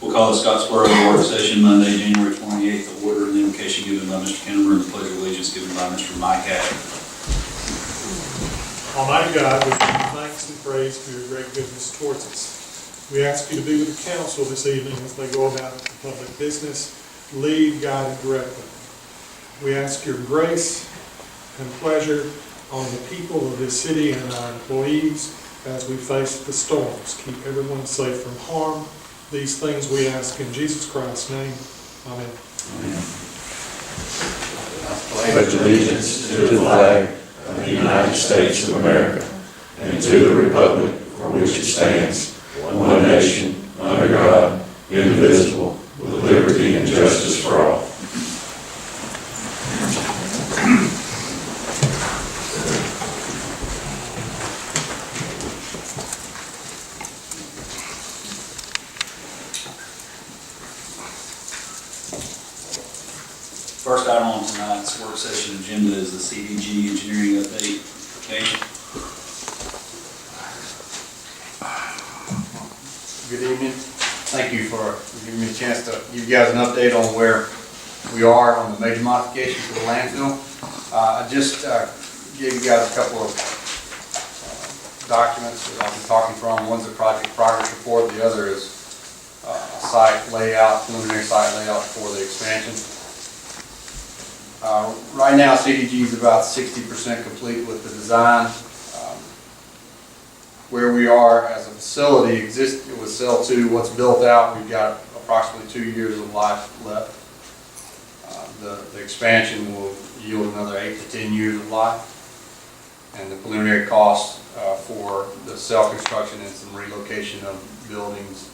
We'll call the Scottsboro work session Monday, January 28th, to order, and the invocation given by Mr. Kennemer and the pledge of allegiance given by Mr. Mike Hack. Almighty God, we give you thanks and praise for your great goodness towards us. We ask you to be with the council this evening as they go about the public business. Lead, guide, and direct them. We ask your grace and pleasure on the people of this city and our employees as we face the storms. Keep everyone safe from harm. These things we ask in Jesus Christ's name. Amen. Amen. I pledge allegiance to the flag of the United States of America and to the republic for which it stands, one nation, under God, indivisible, with liberty and justice for all. First item on tonight's work session agenda is the CDG engineering update. Okay. Good evening. Thank you for giving me a chance to give you guys an update on where we are on the major modification to the landfill. I just gave you guys a couple of documents that I'll be talking from. One's a project progress report. The other is a site layout, preliminary site layout for the expansion. Right now, CDG is about 60% complete with the design. Where we are as a facility, with cell 2, what's built out, we've got approximately 2 years of life left. The expansion will yield another 8 to 10 years of life. And the preliminary cost for the cell construction and some relocation of buildings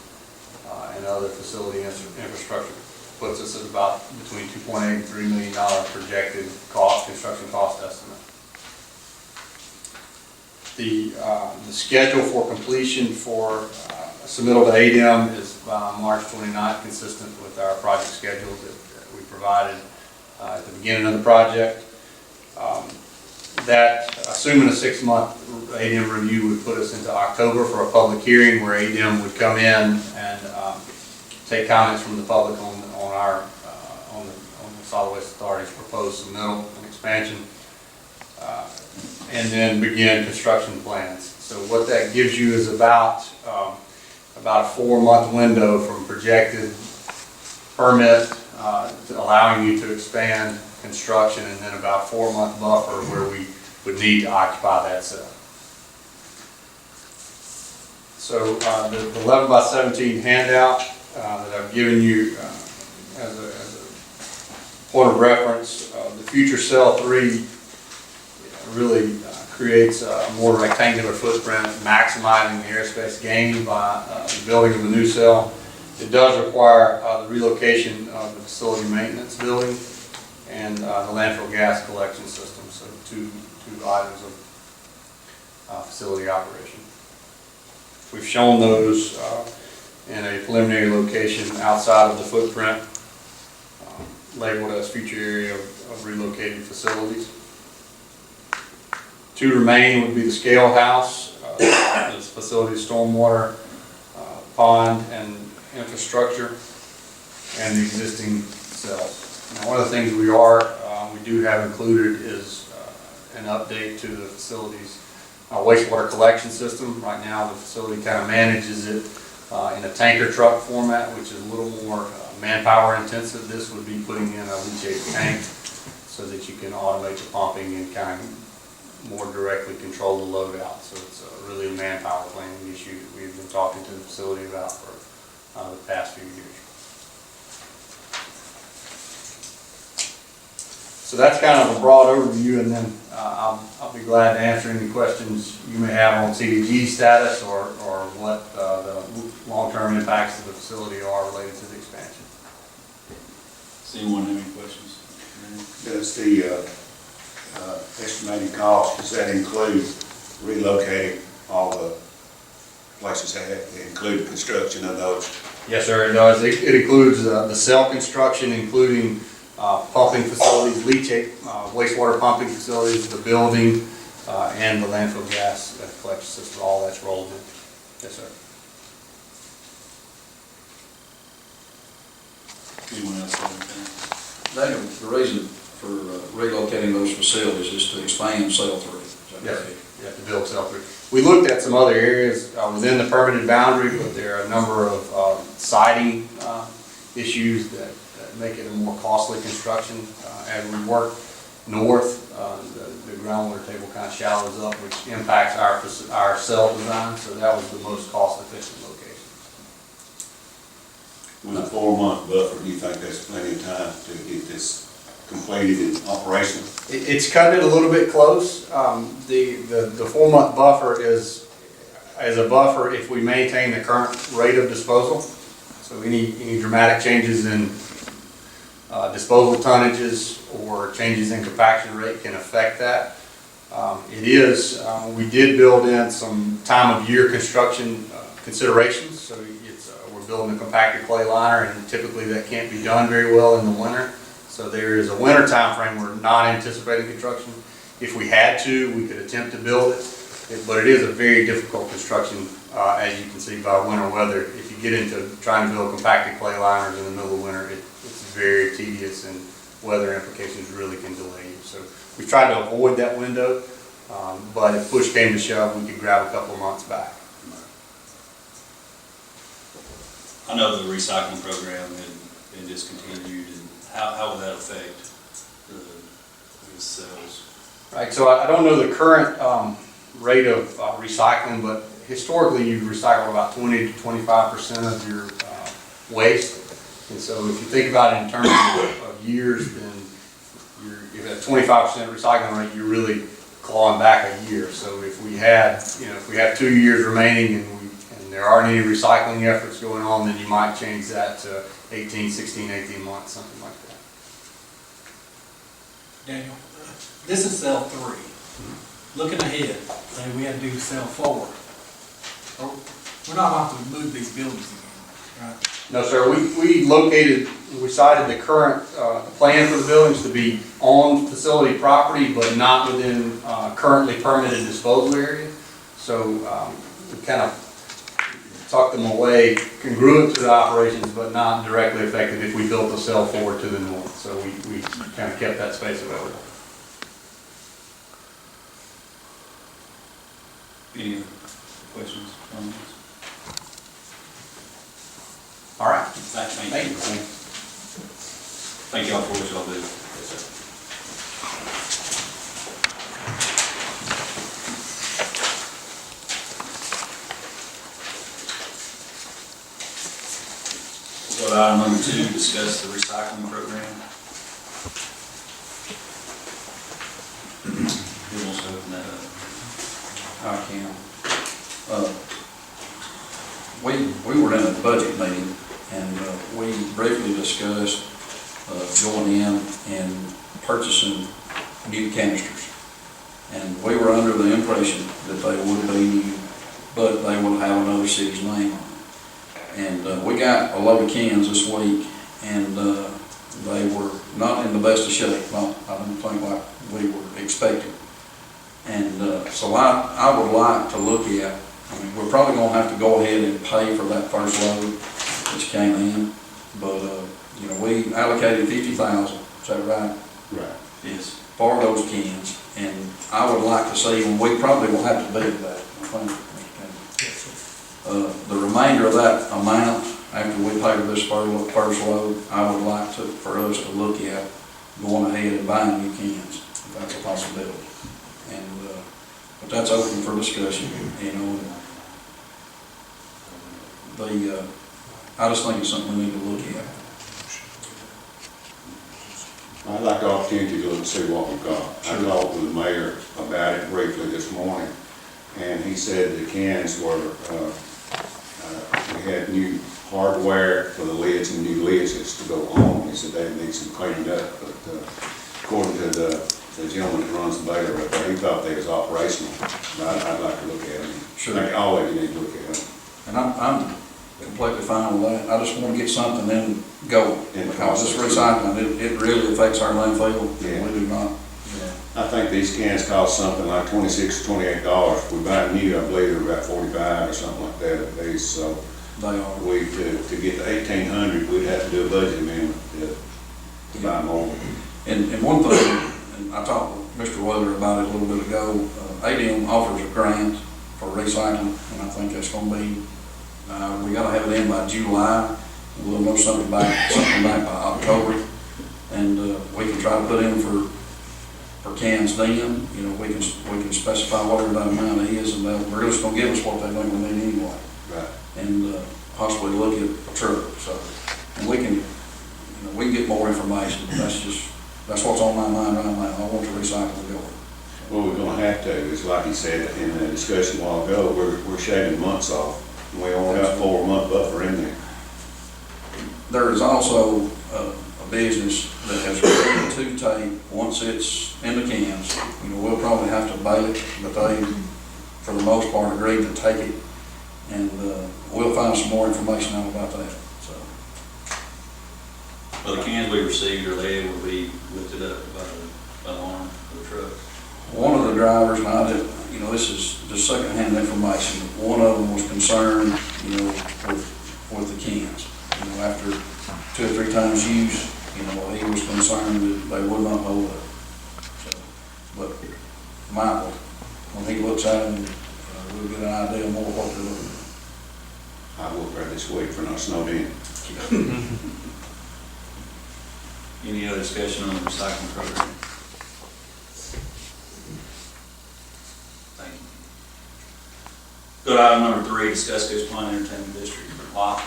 and other facility infrastructure puts us at about between $2.8 and $3 million projected construction cost estimate. The schedule for completion for submittal to ADEM is March 29th, consistent with our project schedule that we provided at the beginning of the project. That, assuming a 6-month ADEM review, would put us into October for a public hearing where ADEM would come in and take comments from the public on the Solid Waste Authority's proposed submittal and expansion, and then begin construction plans. So what that gives you is about a 4-month window from projected permit to allowing you to expand construction, and then about a 4-month buffer where we would need to occupy that cell. So the 11 by 17 handout that I've given you as a point of reference, the future cell 3 really creates a more rectangular footprint, maximizing the airspace gained by the building of the new cell. It does require the relocation of the facility maintenance building and the landfill gas collection system, so two items of facility operation. We've shown those in a preliminary location outside of the footprint, labeled as future area of relocated facilities. To remain would be the scale house, this facility stormwater, pond and infrastructure, and the existing cells. Now, one of the things we do have included is an update to the facility's wastewater collection system. Right now the facility kind of manages it in a tanker truck format, which is a little more manpower intensive. This would be putting in a leachate tank so that you can automate the pumping and kind of more directly control the load out. So it's really a manpower planning issue that we've been talking to the facility about for the past few years. So that's kind of a broad overview, and then I'll be glad to answer any questions you may have on CDG status or what the long-term impacts of the facility are related to the expansion. Does anyone have any questions? Does the estimated cost, does that include relocating all the places that include construction of those? Yes, sir, it does. It includes the cell construction, including pumping facilities, leachate, wastewater pumping facilities, the building, and the landfill gas collection system, all that's rolled in. Yes, sir. Anyone else have anything? Daniel, the reason for relocating those facilities is to expand cell three. Yes, you have to build cell three. We looked at some other areas within the permitted boundary, but there are a number of siding issues that make it a more costly construction. As we work north, the groundwater table kind of shallows up, which impacts our cell design, so that was the most cost-efficient location. With a 4-month buffer, do you think that's plenty of time to get this completed and operational? It's cutting it a little bit close. The 4-month buffer is a buffer if we maintain the current rate of disposal. So any dramatic changes in disposal tonnages or changes in compaction rate can affect that. We did build in some time of year construction considerations. So we're building a compacted clay liner, and typically that can't be done very well in the winter. So there is a winter time frame. We're not anticipating construction. If we had to, we could attempt to build it, but it is a very difficult construction, as you can see by winter weather. If you get into trying to build compacted clay liners in the middle of winter, it's very tedious, and weather implications really can delay you. So we tried to avoid that window, but if push came to shove, we could grab a couple of months back. I know the recycling program had been discontinued, and how would that affect the sales? Right, so I don't know the current rate of recycling, but historically you've recycled about 20 to 25% of your waste. And so if you think about it in terms of years, then you're at 25% recycling rate, you're really clawing back a year. So if we have 2 years remaining and there aren't any recycling efforts going on, then you might change that to 18 months, something like that. Daniel, this is cell 3. Looking ahead, say we had to do cell 4. We're not about to move these buildings again, right? No, sir. We cited the current plan for the buildings to be on facility property, but not within currently permitted disposal area. So we kind of tucked them away, congruent to the operations, but not directly affected if we built the cell forward to the north. So we kind of kept that space available. Any other questions, comments? All right. Thank you. Thank y'all for what y'all do. We'll go to item number 2, discuss the recycling program. Who wants to open that up? I can. We were in a budget meeting, and we briefly discussed going in and purchasing new canisters. And we were under the impression that they would be new, but they would have another city's name on it. And we got a load of cans this week, and they were not in the best of shape. Well, I don't think like we were expecting. And so I would like to look at, we're probably going to have to go ahead and pay for that first load which came in, but we allocated $50,000, is that right? Right. Yes. For those cans, and I would like to see, and we probably will have to bid that, I think. The remainder of that amount, after we pay for this first load, I would like for us to look at going ahead and buying new cans, if that's a possibility. And but that's open for discussion, I just think it's something we need to look at. I'd like the opportunity to look and see what we've got. I talked with the mayor about it briefly this morning, and he said the cans were, we had new hardware for the lids and new lids that's to go on. He said they need some cleaning up, but according to the gentleman that runs the baler up there, he thought they was operational. But I'd like to look at them. Sure. I think always you need to look at them. And I'm completely fine with that. I just want to get something then go. In Because this process. recycling, it really affects our landfill. Yeah. We do not, I think these cans cost something like $26 or $28. If we buy new, I believe they're about 45 or something like that at least. So they are. we, to get to 1,800, we'd have to do a budget amendment to buy more. And one thing, and I talked with Mr. Weather about it a little bit ago, ADM offers a grant for recycling, and I think that's gonna be, we gotta have it in by July. We'll know something back by October, and we can try to put in for cans then. You know, we can specify whatever that amount is, and they're just gonna give us what they think we need anyway. Right. And possibly look at a truck, so, and we can get more information. That's what's on my mind right now. I want to recycle the building. Well, we're gonna have to, it's like he said in the discussion a while ago, we're shaving months off, and we only got a 4-month buffer in there. There is also a business that has agreed to take, once it's in the cans, we'll probably have to bail it, but they, for the most part, agreed to take it. And we'll find some more information out about that, so. Well, the cans we received are lead will be lifted up by the alarm of the truck. One of the drivers, and I did, this is just secondhand information, one of them was concerned, with the cans. After 2 or 3 times use, he was concerned that they would not hold up. So, but Michael, when he looks at them, we'll get an idea more what they're looking at. I will there this week for not snowed in. Any other discussion on the recycling program? Thank you. Go to item number 3, discuss Goose Pond Entertainment District. Wow.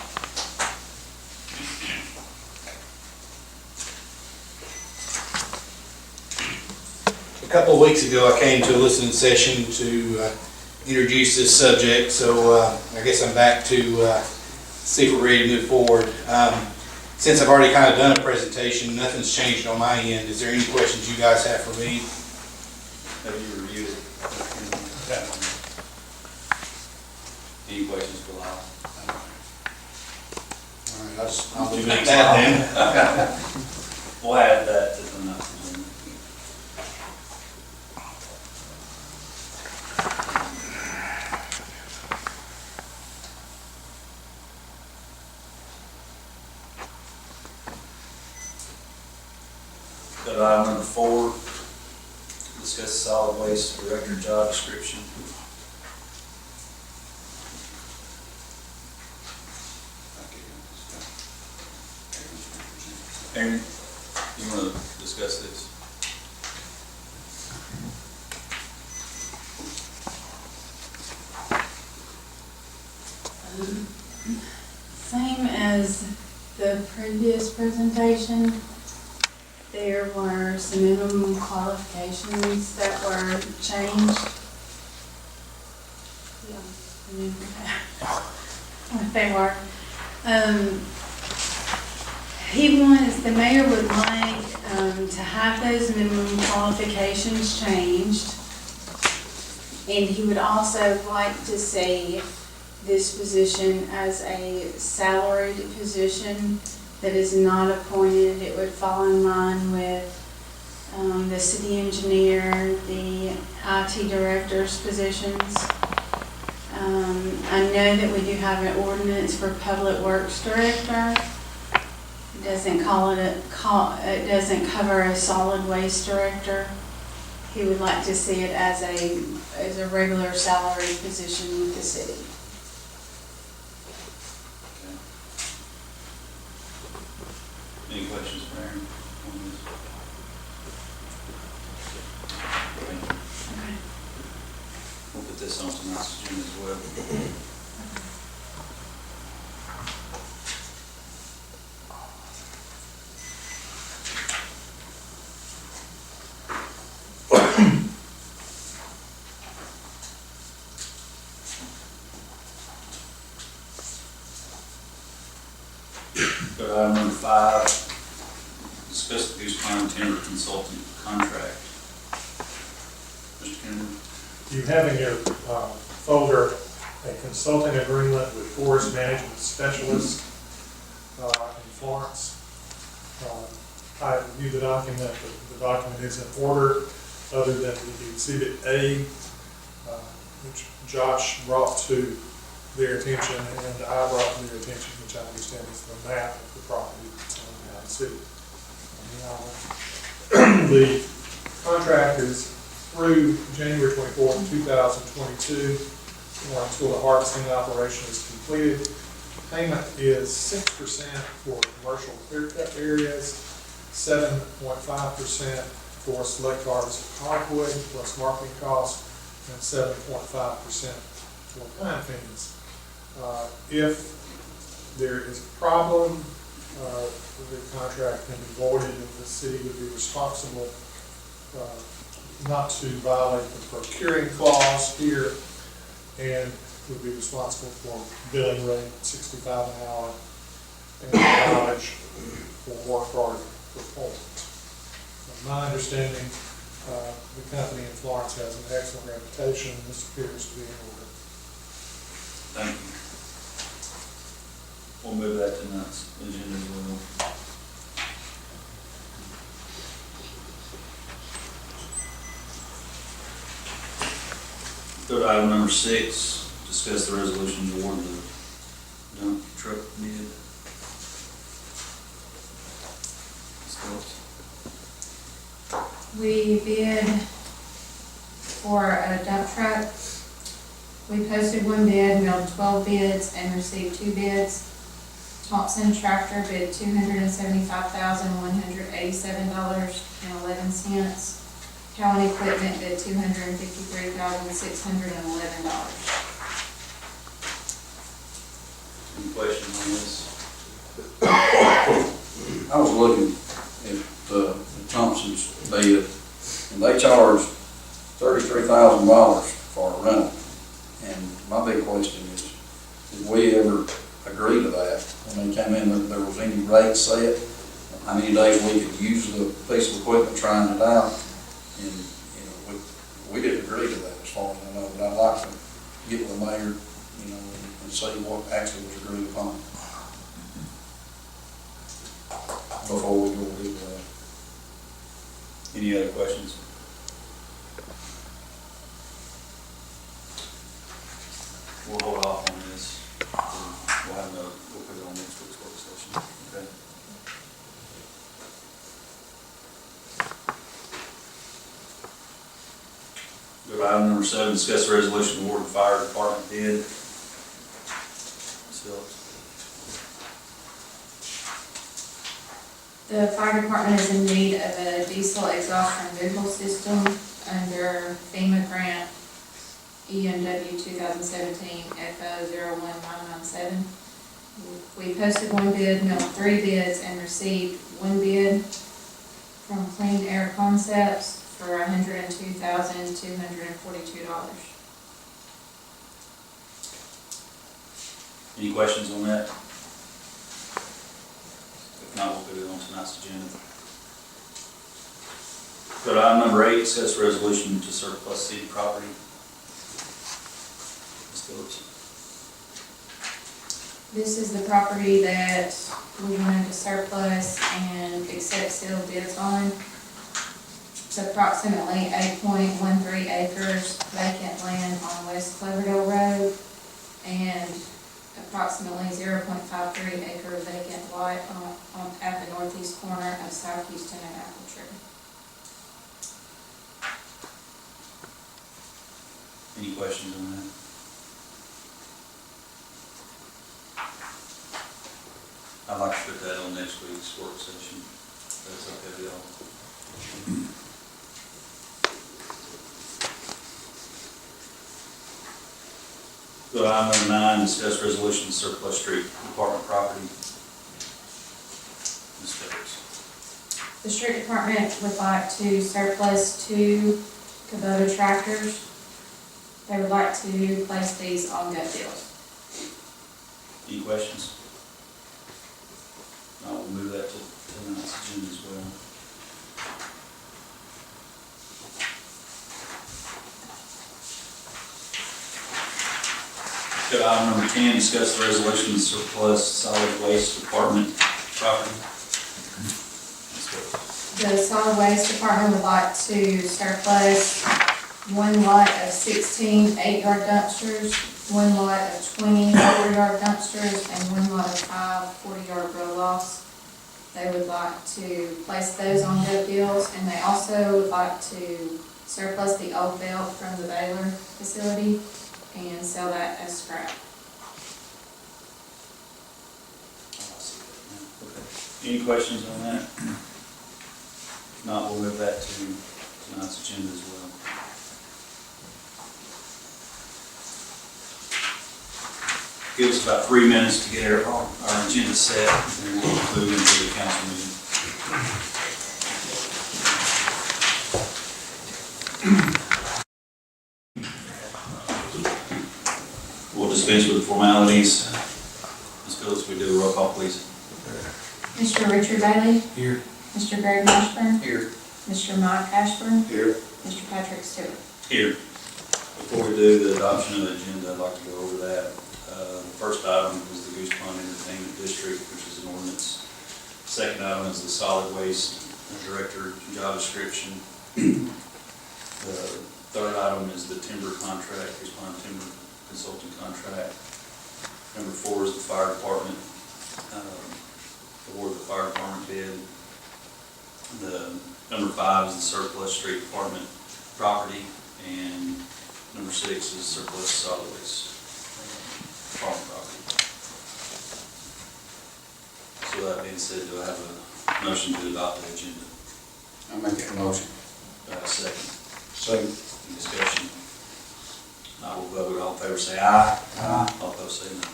A couple of weeks ago, I came to a listening session to introduce this subject, so I guess I'm back to see if we're ready to move forward. Since I've already kind of done a presentation, nothing's changed on my end. Is there any questions you guys have for me? Have you reviewed it? Any questions for Lyle? All right, I'll leave it at that then. We'll add that to the next one. Go to item number 4, discuss solid waste director job description. Aaron, you want to discuss this? Same as the previous presentation, there were some minimum qualifications that were changed. What they were. The mayor would like to have those minimum qualifications changed. And he would also like to see this position as a salaried position that is not appointed. It would fall in line with the city engineer, the IT director's positions. I know that we do have an ordinance for public works director. It doesn't it doesn't cover a solid waste director. He would like to see it as a regular salary position with the city. Any questions for Aaron on this? Thank you. Okay. We'll put this on tonight's agenda as well. Go to item number 5, discuss the Goose Pine Timber Consultant contract. Mr. Kennedy? You have in your folder a consulting agreement with Forest Management Specialist in Florence. I reviewed the document. The document is in order, other than the Exhibit A, which Josh brought to their attention, and I brought to their attention, which I understand is the map of the property that's on the city. The contract is through January 24th, 2022, until the harvesting operation is completed. Payment is 6% for commercial clear-cut areas, 7.5% for select harvest of hardwood plus marketing costs, and 7.5% for pine fence. If there is a problem, the contract can be voided, and the city would be responsible not to violate the procuring clause here, and would be responsible for billing rate $65 an hour and mileage for work already performed. My understanding, the company in Florence has an excellent reputation, and this appears to be in order. Thank you. We'll move that to next agenda as well. Go to item number 6, discuss the resolution to award the dump truck bid. Ms. Phillips? We bid for a dump truck. We posted one bid, mailed 12 bids, and received 2 bids. Thompson Tractor bid $275,187.11. Cowan Equipment bid $253,611. Any questions on this? I was looking at Thompson's bid, and they charge $33,000 for a rental. And my big question is, did we ever agree to that? When they came in, there was any rate set? How many days we could use the piece of equipment trying it out? And, we didn't agree to that as far as I know, but I'd like to get with the mayor, and see what actually was agreed upon before we go do that. Any other questions? We'll hold off on this. We'll put it on next week's work session. Okay. Go to item number 7, discuss the resolution to award the fire department bid. Ms. Phillips? The fire department is in need of a diesel exhaust removal system under FEMA grant EMW 2017 FO01997. We posted one bid, mailed 3 bids, and received 1 bid from Clean Air Concepts for $102,242. Any questions on that? If not, we'll put it on tonight's agenda. Go to item number 8, discuss resolution to surplus city property. Ms. Phillips? This is the property that we wanted to surplus and accept sealed bids on. It's approximately 8.13 acres vacant land on West Cloverdale Road and approximately 0.53 acre vacant lot at the northeast corner of South Houston and Apple Tree. Any questions on that? I'd like to put that on next week's work session. That's okay with y'all. Go to item number 9, discuss resolution to surplus street department property. Ms. Phillips? The street department would like to surplus 2 Kubota tractors. They would like to place these on gut deals. Any questions? we'll move that to tonight's agenda as well. Go to item number 10, discuss the resolution to surplus solid waste department property. The solid waste department would like to surplus one lot of 16 8-yard dumpsters, one lot of 20 4-yard dumpsters, and one lot of 5 40-yard roll-offs. They would like to place those on gov deals, and they also would like to surplus the old belt from the Baylor facility and sell that as scrap. Any questions on that? If not, we'll move that to tonight's agenda as well. Give us about 3 minutes to get our agenda set, and we'll move into the council meeting. We'll dispense with the formalities. Ms. Phillips, we do a roll call, please. Mr. Richard Bailey? Here. Mr. Greg Mashburn? Here. Mr. Mike Ashburn? Here. Mr. Patrick Stewart? Here. Before we do the adoption of the agenda, I'd like to go over that. The first item is the Goose Pond Entertainment District, which is an ordinance. Second item is the solid waste director job description. The third item is the timber contract, Goose Pond Timber Consulting contract. Number 4 is the fire department, award the fire department bid. The number 5 is the surplus street department property, and number 6 is surplus solid waste department property. So that being said, do I have a motion to adopt the agenda? I'll make that motion. Do I have a second? Second. Any discussion? Not will vote. All in favor say aye. Aye. All opposed say no.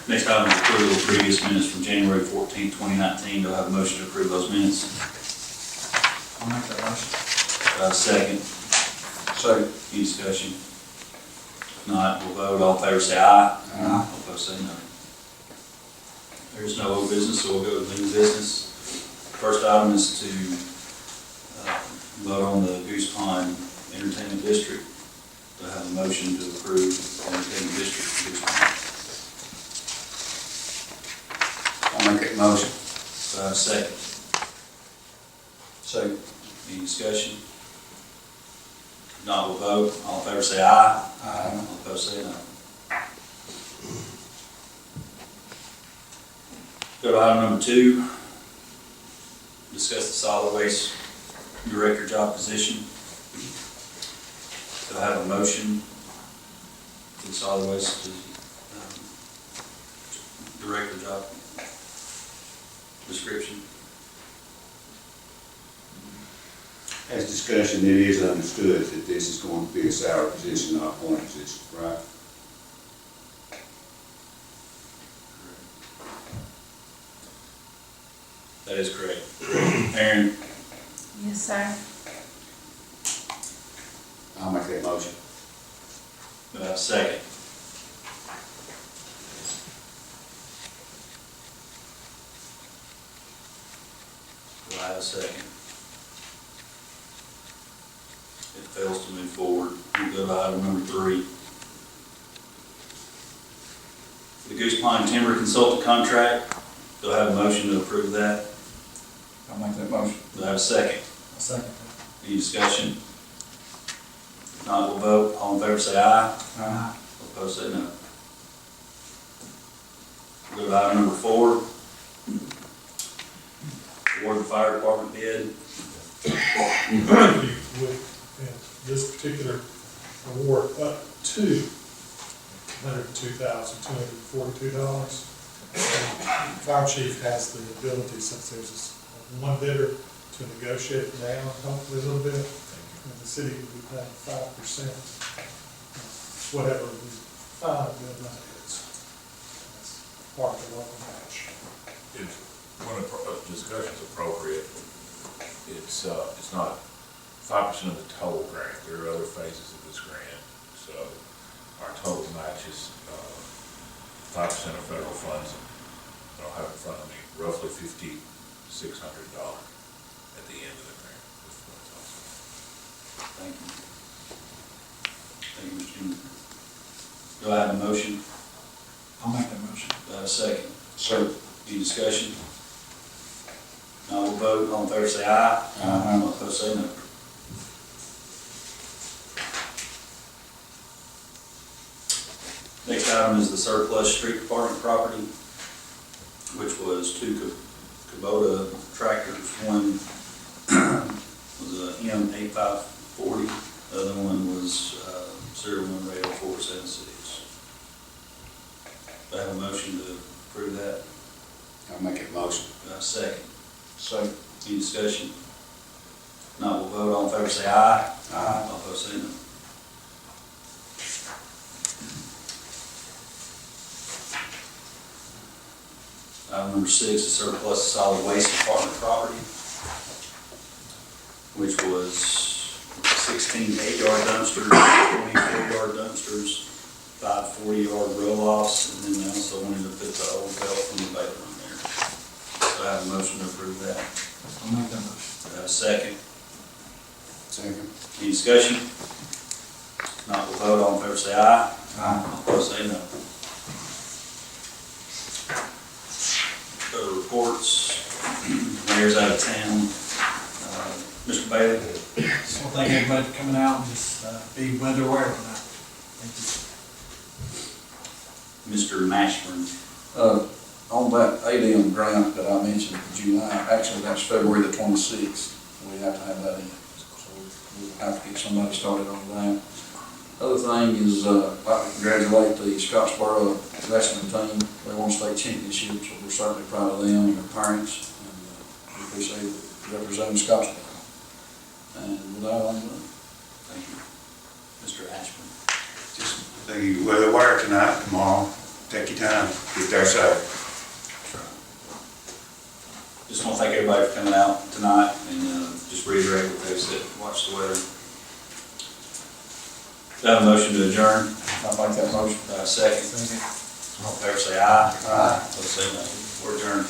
Next item is approval of previous minutes from January 14, 2019. Do I have a motion to approve those minutes? I'll make that motion. Do I have a second? Second. Any discussion? If not, we'll vote. All in favor say aye. Aye. All opposed say no. There is no old business, so we'll go to new business. First item is to vote on the Goose Pond Entertainment District. Do I have a motion to approve the Entertainment District for Goose Pond? I'll make that motion. Do I have a second? Second. Any discussion? If not, we'll vote. All in favor say aye. Aye. All opposed say no. Go to item number 2. Discuss the solid waste director job position. Do I have a motion for the solid waste director job description? As discussion, it is understood that this is going to be a salary position, not a appointed position, right? That is correct. Aaron? Yes, sir. I'll make that motion. Do I have a second? Do I have a second? If it fails to move forward, we'll go to item number 3. The Goose Pond Timber Consultant Contract. Do I have a motion to approve that? I'll make that motion. Do I have a second? I'll second. Any discussion? If not, we'll vote. All in favor say aye. Aye. All opposed say no. Go to item number 4. Award the fire department bid. With this particular award up to $102,242. Fire chief has the ability, since there's this one bidder, to negotiate it down hopefully a little bit. And the city would be paying 5%, whatever the final bid amount is. That's part of the local match. When a discussion's appropriate, it's not 5% of the total grant. There are other phases of this grant. So our total match is 5% of federal funds I don't have it in front of me, roughly $5,600 at the end of it there. Thank you. Thank you, Mr. Junior. Do I have a motion? I'll make that motion. Do I have a second? Sir. Any discussion? Now we'll vote. All in favor say aye. Aye. All opposed say no. Next item is the surplus street department property, which was two Kubota tractors. One was a M8540, the other one was serial number 80476. Do I have a motion to approve that? I'll make it motion. Do I have a second? Second. Any discussion? Not, we'll vote. All in favor say aye. Aye. All opposed say no. Item number 6 is surplus solid waste department property, which was 16 8-yard dumpsters, 24-yard dumpsters, 5 40-yard roll-offs, and then they also wanted to put the old belt from the baler on there. So I have a motion to approve that. I'll make that motion. Do I have a second? Second. Any discussion? Not, we'll vote. All in favor say aye. Aye. All opposed say no. Go to reports. Mayor's out of town. Mr. Bailey? So thank everybody for coming out and just be weather aware tonight. Thank you. Mr. Mashburn? On that ADM grant that I mentioned in July, actually that's February the 26th, we have to have that in. So we'll have to get somebody started on that. Other thing is, I'd like to congratulate the Scottsboro wrestling team. They won state championship, so we're certainly proud of them and their parents, and we appreciate representing Scottsboro. And with that, I'm done. Thank you. Mr. Ashburn? Just think you weather wire tonight, tomorrow, take your time, get there safe. Just want to thank everybody for coming out tonight, and just reiterate what they said, watch the weather. Do I have a motion to adjourn? I'll make that motion. Do I have a second? All in favor say aye. Aye. Opposed say no. We're adjourned.